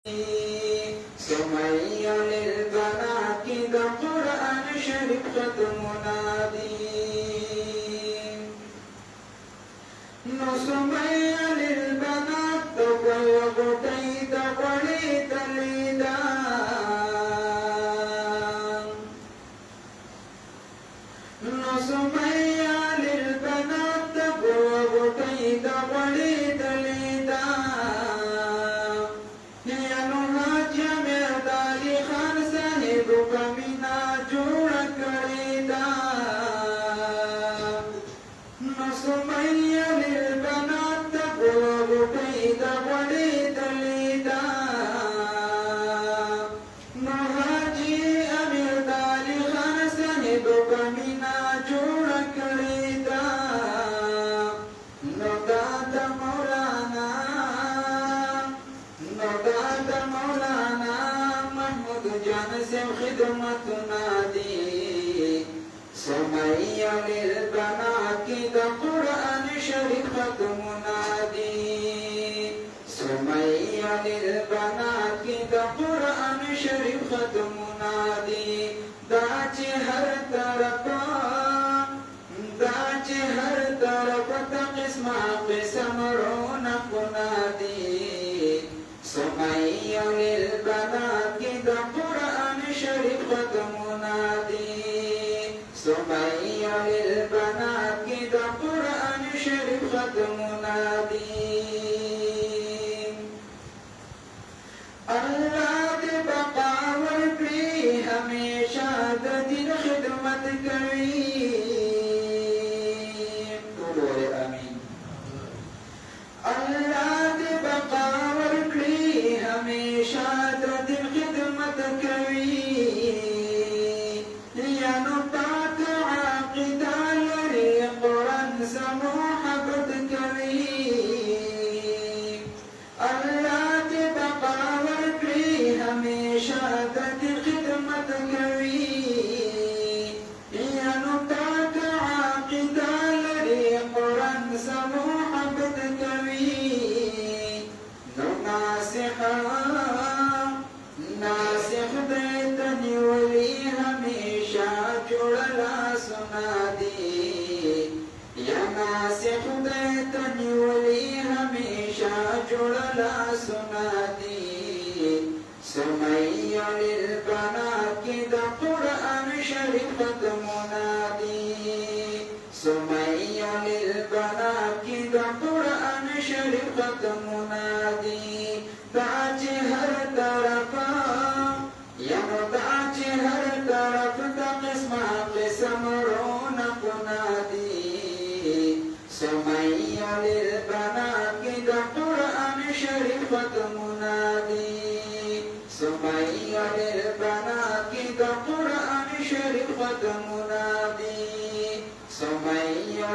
Sumaya للبنات ذا قرآن شريف ختم نادي Sumaya للبنات تقوى تقليد الإدان Sumaya للبنات تقوى تقليد الإدان هي نهاجة مردالي خان سهدك من جورك ريدان سمية للبنات تقوى تقليد الإدان نهاجي مردالي خان سهدك من جورك ريدان نودات مولانا محمود جان سے خدمت نادی سمية للبنات ذا قرآن شريف ختم نادي سمية للبنات ذا قرآن شريف ختم نادي داچ ہر طرف قسم قسم رونق نادي سمية للبنات ذا قرآن شريف ختم نادي سمية للبنات ذا قرآن شريف ختم نادي اللہ دے بقا ورکڑی ہمیشہ دین خدمت کری بولے آمین اللہ دے بقا ورکڑی ہمیشہ دین خدمت کری یا نطاق عاقدہ لری قرآن سمحبت کری اللہ دے بقا ورکڑی ہمیشہ دین خدمت کری یا نطاق عاقدہ لری قرآن سمحبت کری ناسخ دیتنی ولی ہمیشہ جڑلا سنا دی یا ناسخ دیتنی ولی ہمیشہ جڑلا سنا دی سمية للبنات ذا قرآن شريف ختم نادي سمية للبنات ذا قرآن شريف ختم نادي داچ ہر طرف داچ ہر طرف قسم قسم رونق نادي سمية للبنات ذا قرآن شريف ختم نادي سمية للبنات ذا قرآن شريف ختم نادي سمية